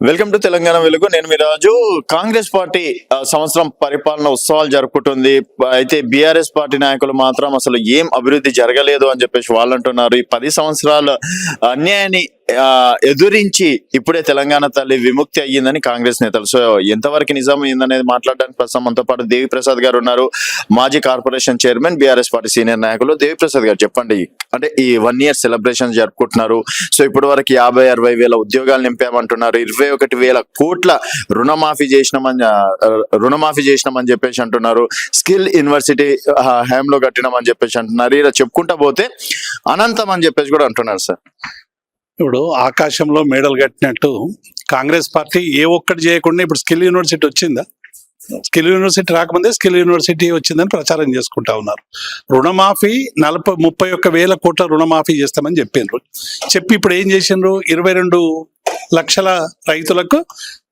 Welcome to Telangana వెలుగు. నేను మీ రాజు. Congress party సంవత్సరం పరిపాలన ఉత్సవాలు జరుపుకుంటుంది. అయితే బీఆర్ఎస్ పార్టీ నాయకులు మాత్రం అసలు ఏం అభివృద్ధి జరగలేదు అని చెప్పేసి వాళ్ళు అంటున్నారు. ఈ 10 సంవత్సరాల అన్యాయాన్ని ఎదురించి ఇప్పుడే తెలంగాణ తల్లి విముక్తి అయ్యిందని కాంగ్రెస్ నేతలు. సో ఎంతవరకు నిజం ఏందనేది మాట్లాడడానికి ప్రస్తుతం మనతో పాటు దేవి ప్రసాద్ గారు ఉన్నారు. మాజీ corporation chairman, BRS party senior నాయకులు. దేవి ప్రసాద్ గారు చెప్పండి, అంటే ఈ 1 year సెలబ్రేషన్ జరుపుకుంటున్నారు. సో ఇప్పటి వరకు 50-60 వేల ఉద్యోగాలు నింపామంటున్నారు. 21,000 కోట్ల రుణమాఫీ చేసినామని చెప్పేసి అంటున్నారు. స్కిల్ యూనివర్సిటీ హ్యామ్లో కట్టినామని చెప్పేసి అంటున్నారు. ఇలా చెప్పుకుంటా పోతే అనంతం అని చెప్పేసి కూడా అంటున్నారు. సార్, ఇప్పుడు ఆకాశంలో మేడలు కట్టినట్టు కాంగ్రెస్ పార్టీ ఏ ఒక్కటి చేయకుండా ఇప్పుడు స్కిల్ యూనివర్సిటీ వచ్చిందా? స్కిల్ యూనివర్సిటీ రాకముందే స్కిల్ యూనివర్సిటీ వచ్చిందని ప్రచారం చేసుకుంటా ఉన్నారు. రుణమాఫీ 31 వేల కోట్ల రుణమాఫీ చేస్తామని చెప్పిండ్రు. చెప్పి ఇప్పుడు ఏం చేసిండ్రు? 22 లక్షల రైతులకు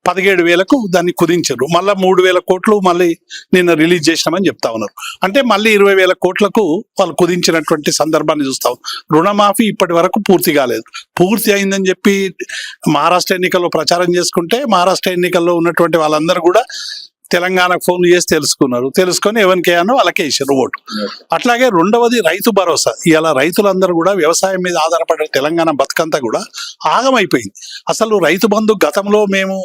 17,000కు దాన్ని కుదించారు. మళ్ళీ 3,000 కోట్లు మళ్ళీ నిన్న రిలీజ్ చేసినామని చెప్తా ఉన్నారు. అంటే మళ్ళీ 20,000 కోట్లకు వాళ్ళు కుదించినటువంటి సందర్భాన్ని చూస్తాం. రుణమాఫీ ఇప్పటి వరకు పూర్తి కాలేదు. పూర్తి అయిందని చెప్పి మహారాష్ట్ర ఎన్నికల్లో ప్రచారం చేసుకుంటే మహారాష్ట్ర ఎన్నికల్లో ఉన్నటువంటి వాళ్ళందరూ కూడా తెలంగాణకు ఫోన్ చేసి తెలుసుకొని ఎవరికేయానో వాళ్ళకే ఇచ్చారు ఓటు. అట్లాగే రెండవది రైతు భరోసా. ఇలా రైతులందరూ కూడా వ్యవసాయం మీద ఆధారపడే తెలంగాణ బతుకంతా కూడా ఆగమైపోయింది. అసలు రైతు బంధు గతంలో మేము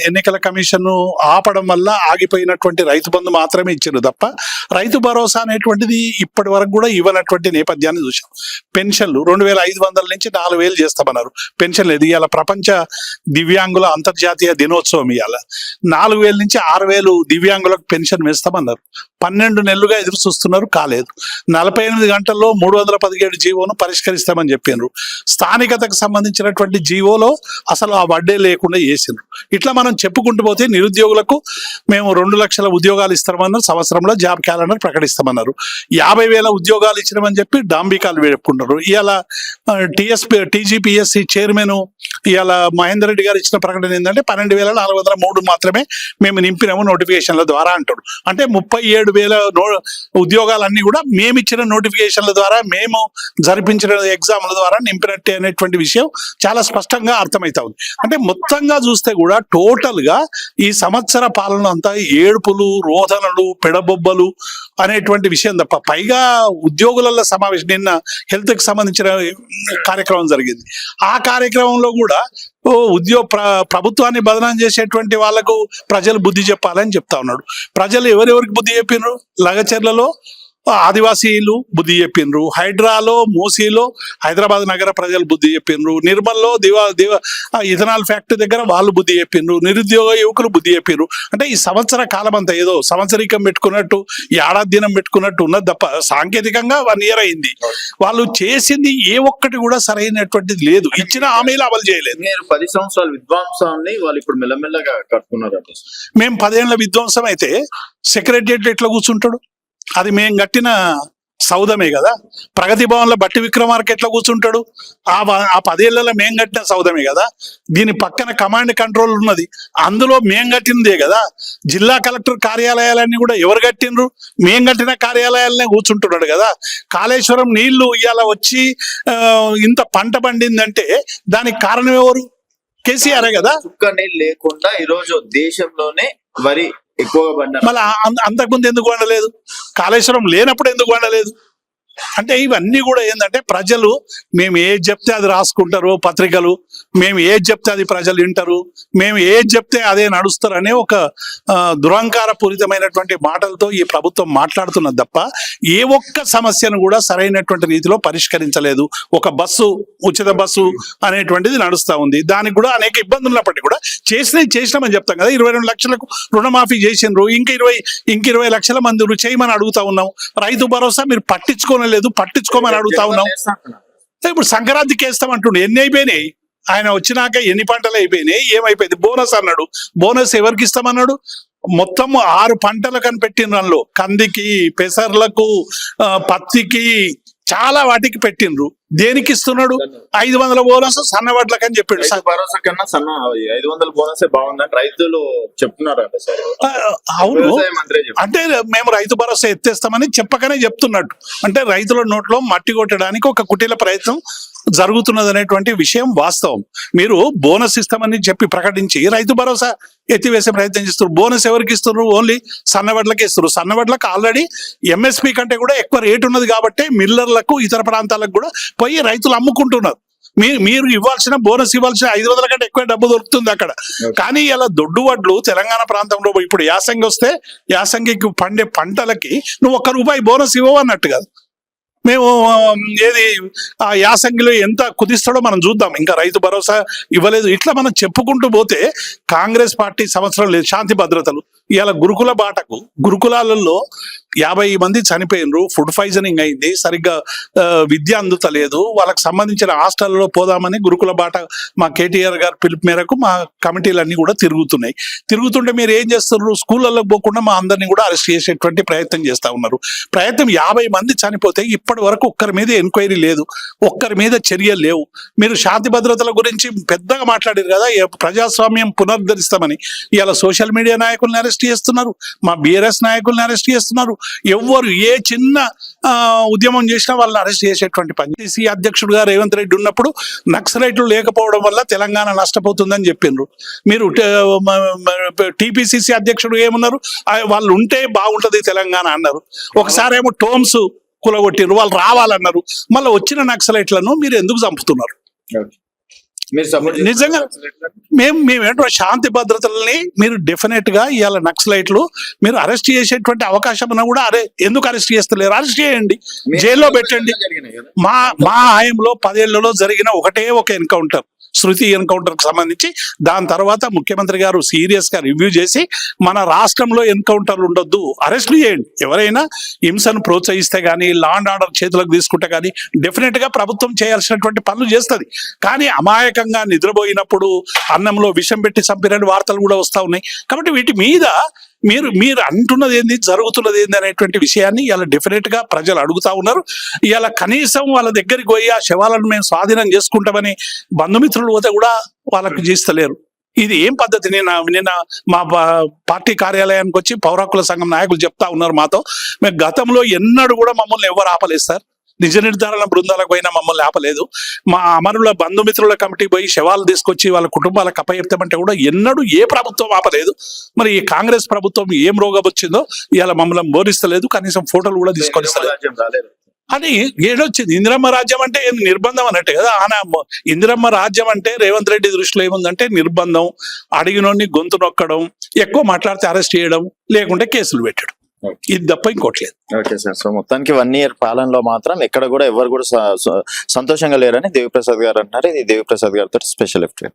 ఎన్నికల కమిషన్ ఆపడం వల్ల ఆగిపోయినటువంటి రైతు బంధు మాత్రమే ఇచ్చారు తప్ప రైతు భరోసా అనేటువంటిది ఇప్పటి వరకు కూడా ఇవ్వనటువంటి నేపథ్యాన్ని చూసాం. పెన్షన్లు 2,500 నుంచి 4,000 చేస్తామన్నారు. పెన్షన్ లేదు. ఇవాళ ప్రపంచ దివ్యాంగుల అంతర్జాతీయ దినోత్సవం. ఇవాళ 4,000 నుంచి 6,000 దివ్యాంగులకు పెన్షన్ వేస్తామన్నారు. 12 నెలలుగా ఎదురు చూస్తున్నారు, కాలేదు. 48 గంటల్లో 317 జీవోను పరిష్కరిస్తామని చెప్పినారు. స్థానికతకు సంబంధించినటువంటి జీవోలో అసలు ఆ వడ్డే లేకుండా చేసిండ్రు. ఇట్లా మనం చెప్పుకుంటూ పోతే నిరుద్యోగులకు మేము 2 లక్షల ఉద్యోగాలు ఇస్తామన్నారు. సంవత్సరంలో జాబ్ క్యాలెండర్ ప్రకటిస్తామన్నారు. 50,000 ఉద్యోగాలు ఇచ్చినామని చెప్పి డాంబికాలు వేపుకుంటారు. ఇవాళ టీజీపీఎస్సీ చైర్మన్ ఇవాళ మహేందర్ రెడ్డి గారు ఇచ్చిన ప్రకటన ఏంటంటే 12,403 మాత్రమే మేము నింపినాము నోటిఫికేషన్ల ద్వారా అంటాడు. అంటే 37,000 ఉద్యోగాలన్నీ కూడా మేము ఇచ్చిన నోటిఫికేషన్ల ద్వారా, మేము జరిపించిన ఎగ్జామ్ల ద్వారా నింపినట్టే అనేటువంటి విషయం చాలా స్పష్టంగా అర్థమవుతా ఉంది. అంటే మొత్తంగా చూస్తే కూడా టోటల్ గా ఈ సంవత్సర పాలన అంతా ఏడుపులు, రోదనలు, పెడబొబ్బలు అనేటువంటి విషయం తప్ప పైగా ఉద్యోగుల సమావేశం నిన్న హెల్త్ కి సంబంధించిన కార్యక్రమం జరిగింది. ఆ కార్యక్రమంలో కూడా ప్రభుత్వాన్ని బదనాం చేసేటువంటి వాళ్లకు ప్రజలు బుద్ధి చెప్పాలని చెప్తా ఉన్నాడు. ప్రజలు ఎవరెవరికి బుద్ధి చెప్పినారు? లగచర్లలో ఆదివాసీలు బుద్ధి చెప్పిండ్రు, హైడ్రాలో మూసీలో హైదరాబాద్ నగర ప్రజలు బుద్ధి చెప్పిండ్రు, నిర్మల్లో ఇథనాల్ ఫ్యాక్టరీ దగ్గర వాళ్ళు బుద్ధి చెప్పిండ్రు, నిరుద్యోగ యువకులు బుద్ధి చెప్పిండ్రు. అంటే ఈ సంవత్సర కాలం అంతా ఏదో సంవత్సరికం పెట్టుకున్నట్టు, ఏడాది దినం పెట్టుకున్నట్టు ఉన్నది తప్ప సాంకేతికంగా 1 year అయింది. వాళ్ళు చేసింది ఏ ఒక్కటి కూడా సరైనటువంటిది లేదు. ఇచ్చిన హామీలు అమలు చేయలేదు. 10 సంవత్సరాల విధ్వంసాన్ని వాళ్ళు ఇప్పుడు మెల్లమెల్లగా కట్టుకున్నారు. మేము 10 ఏళ్ల విధ్వంసం అయితే సెక్రటరియట్ ఎట్లా కూర్చుంటాడు? అది మేము కట్టిన సౌదమే కదా. ప్రగతి భవన్ లో బట్టి విక్రమార్క ఎట్లా కూర్చుంటాడు? ఆ 10 ఏళ్లలో మేము కట్టిన సౌదమే కదా. దీని పక్కన కమాండ్ కంట్రోల్ ఉన్నది, అందులో మేము కట్టినదే కదా. జిల్లా కలెక్టర్ కార్యాలయాలన్నీ కూడా ఎవరు కట్టినరు? మేము కట్టిన కార్యాలయాలనే కూర్చుంటున్నాడు కదా. కాళేశ్వరం నీళ్లు ఇవాళ వచ్చి ఇంత పంట పండిందంటే దానికి కారణం ఎవరు? కేసీఆర్ కదా. చుక్క నీళ్ళు లేకుండా ఈరోజు దేశంలోనే వరి ఎక్కువగా పండారు. మళ్ళీ అంతకుముందు ఎందుకు వండలేదు? కాళేశ్వరం లేనప్పుడు ఎందుకు వండలేదు? అంటే ఇవన్నీ కూడా ఏంటంటే ప్రజలు మేము ఏది చెప్తే అది రాసుకుంటారు పత్రికలు, మేము ఏది చెప్తే అది ప్రజలు వింటారు, మేము ఏది చెప్తే అదే నడుస్తారు అనే ఒక దురహంకార పూరితమైనటువంటి మాటలతో ఈ ప్రభుత్వం మాట్లాడుతున్నది తప్ప ఏ ఒక్క సమస్యను కూడా సరైనటువంటి రీతిలో పరిష్కరించలేదు. ఒక ఉచిత బస్సు అనేటువంటిది నడుస్తూ ఉంది. దానికి కూడా అనేక ఇబ్బందులు ఉన్నప్పటికీ కూడా చేసినామని చెప్తాం కదా. 22 లక్షలకు రుణమాఫీ చేసిండ్రు. ఇంక 20 లక్షల మంది చేయమని అడుగుతా ఉన్నాం. రైతు భరోసా మీరు పట్టించుకోమని అడుగుతా ఉన్నాం. ఇప్పుడు సంక్రాంతికి వేస్తామంటుండే. ఎన్ని అయిపోయినాయి? ఆయన వచ్చినాక ఎన్ని పంటలు అయిపోయినాయి? ఏమైపోయింది? బోనస్ అన్నాడు. బోనస్ ఎవరికి ఇస్తామన్నాడు? మొత్తం 6 పంటలు కనిపెట్టిన దానిలో కందికి, పెసర్లకు, పత్తికి, చాలా వాటికి పెట్టిండ్రు. దేనికి ఇస్తున్నాడు? 500 బోనస్ సన్నవడ్లకి అని చెప్పాడు. రైతు భరోసా కన్నా 500 బోనసే బాగుందని రైతులు చెప్తున్నారంట సార్. అవును, వ్యవసాయ మంత్రి చెప్పారు. అంటే మేము రైతు భరోసా ఎత్తేస్తామని చెప్పకనే చెప్తున్నట్టు. అంటే రైతుల నోట్లో మట్టి కొట్టడానికి ఒక కుటీల ప్రయత్నం జరుగుతున్నది అనేటువంటి విషయం వాస్తవం. మీరు బోనస్ ఇస్తామని చెప్పి ప్రకటించి రైతు భరోసా ఎత్తివేసే ప్రయత్నం చేస్తారు. బోనస్ ఎవరికి ఇస్తున్నారు? ఓన్లీ సన్నవడ్లకి ఇస్తారు. సన్నవడ్లకు ఆల్రెడీ ఎంఎస్పి కంటే కూడా ఎక్కువ రేటు ఉన్నది కాబట్టి మిల్లర్లకు ఇతర ప్రాంతాలకు కూడా పోయి రైతులు అమ్ముకుంటున్నారు. మీరు ఇవ్వాల్సిన బోనస్ ఇవ్వాల్సిన 500 కంటే ఎక్కువ డబ్బు దొరుకుతుంది అక్కడ. కానీ ఇలా దొడ్డు వడ్లు తెలంగాణ ప్రాంతంలో ఇప్పుడు యాసంగి వస్తే యాసంగికి పండే పంటలకి నువ్వు ₹1 బోనస్ ఇవ్వవు అన్నట్టు కాదు. మేము ఏది ఆ యాసంగిలో ఎంత కుదిస్తాడో మనం చూద్దాం. ఇంకా రైతు భరోసా ఇవ్వలేదు. ఇట్లా మనం చెప్పుకుంటూ పోతే కాంగ్రెస్ పార్టీ సంవత్సరం లేదు. శాంతి భద్రతలు ఇవాళ గురుకుల బాటకు, గురుకులాలలో 50 మంది చనిపోయినరు, ఫుడ్ పాయిజనింగ్ అయింది, సరిగ్గా విద్య అందుతలేదు. వాళ్ళకి సంబంధించిన హాస్టల్లో పోదామని గురుకుల బాట మా కేటీఆర్ గారి పిలుపు మేరకు మా కమిటీలన్నీ కూడా తిరుగుతున్నాయి. తిరుగుతుంటే మీరు ఏం చేస్తున్నారు? స్కూళ్ళలోకి పోకుండా మా అందరినీ కూడా అరెస్ట్ చేసేటువంటి ప్రయత్నం చేస్తా ఉన్నారు. 50 మంది చనిపోతే ఇప్పటి వరకు ఒక్కరి మీద ఎంక్వైరీ లేదు, ఒక్కరి మీద చర్యలు లేవు. మీరు శాంతి భద్రతల గురించి పెద్దగా మాట్లాడారు కదా, ప్రజాస్వామ్యం పునరుద్ధరిస్తామని. ఇవాళ సోషల్ మీడియా నాయకుల్ని అరెస్ట్ చేస్తున్నారు, మా బిఆర్ఎస్ నాయకుల్ని అరెస్ట్ చేస్తున్నారు. ఎవ్వరు ఏ చిన్న ఉద్యమం చేసినా వాళ్ళని అరెస్ట్ చేసేటువంటి పని. పిసిసి అధ్యక్షుడుగా రేవంత్ రెడ్డి ఉన్నప్పుడు నక్సలైట్లు లేకపోవడం వల్ల తెలంగాణ నష్టపోతుందని చెప్పిండ్రు. మీరు టీపీసీసీ అధ్యక్షుడు ఏమన్నారు? వాళ్ళు ఉంటే బాగుంటది తెలంగాణ అన్నారు. ఒకసారి ఏమో టోమ్స్ కులగొట్టిండ్రు, వాళ్ళు రావాలన్నారు. మళ్ళీ వచ్చిన నక్సలైట్లను మీరు ఎందుకు చంపుతున్నారు? నిజంగా మేమేంటో శాంతి భద్రతల్ని మీరు డెఫినెట్ గా ఇవాళ నక్సలైట్లు మీరు అరెస్ట్ చేసేటువంటి అవకాశం ఉన్నా కూడా అరే ఎందుకు అరెస్ట్ చేస్తలేరు? అరెస్ట్ చేయండి, జైల్లో పెట్టండి. మా హయాంలో 10 ఏళ్లలో జరిగిన ఒకటే ఒక ఎన్కౌంటర్, శృతి ఎన్కౌంటర్ కి సంబంధించి. దాని తర్వాత ముఖ్యమంత్రి గారు సీరియస్ గా రివ్యూ చేసి మన రాష్ట్రంలో ఎన్కౌంటర్లు ఉండొద్దు, అరెస్టులు చేయండి. ఎవరైనా హింసను ప్రోత్సహిస్తే గానీ, లా అండ్ ఆర్డర్ చేతులకు తీసుకుంటే గానీ డెఫినెట్ గా ప్రభుత్వం చేయాల్సినటువంటి పనులు చేస్తుంది. కానీ అమాయకంగా నిద్రపోయినప్పుడు అన్నంలో విషం పెట్టి చంపిన వార్తలు కూడా వస్తా ఉన్నాయి. కాబట్టి వీటి మీద మీరు అంటున్నది ఏంది, జరుగుతున్నది ఏంది అనేటువంటి విషయాన్ని ఇలా డెఫినెట్ గా ప్రజలు అడుగుతా ఉన్నారు. ఇలా కనీసం వాళ్ళ దగ్గరికి పోయి ఆ శవాలను మేము స్వాధీనం చేసుకుంటామని బంధుమిత్రులు పోతే కూడా వాళ్ళకి చేస్తలేరు. ఇది ఏం పద్ధతి? నిన్న మా పార్టీ కార్యాలయానికి వచ్చి పౌర హక్కుల సంఘం నాయకులు చెప్తా ఉన్నారు మాతో, మేము గతంలో ఎన్నడూ కూడా మమ్మల్ని ఎవరు ఆపలేదు సార్, నిజ నిర్ధారణ బృందాలకు పోయినా మమ్మల్ని ఆపలేదు. మా అమరుల బంధుమిత్రుల కమిటీ పోయి శవాలు తీసుకొచ్చి వాళ్ళ కుటుంబాలకు అప్పచెప్తామంటే కూడా ఎన్నడూ ఏ ప్రభుత్వం ఆపలేదు. మరి ఈ కాంగ్రెస్ ప్రభుత్వం ఏం రోగం వచ్చిందో ఇవాళ మమ్మల్ని బోధిస్తలేదు, కనీసం ఫోటోలు కూడా తీసుకొనిస్తలేదు. అని ఏడొచ్చింది. ఇందిరమ్మ రాజ్యం అంటే ఏం నిర్బంధం అన్నట్టే కదా. ఇందిరమ్మ రాజ్యం అంటే రేవంత్ రెడ్డి దృష్టిలో ఏముందంటే నిర్బంధం, అడిగినోడిని గొంతు నొక్కడం, ఎక్కువ మాట్లాడితే అరెస్ట్ చేయడం, లేకుంటే కేసులు పెట్టడం, ఇది తప్ప ఇంకోట్లేదు. Okay sir. సో మొత్తానికి 1 year పాలనలో మాత్రం ఎక్కడ కూడా ఎవరు కూడా సంతోషంగా లేరని దేవిప్రసాద్ గారు అంటున్నారు. ఇది దేవిప్రసాద్ గారితో స్పెషల్ ఎఫెక్ట్.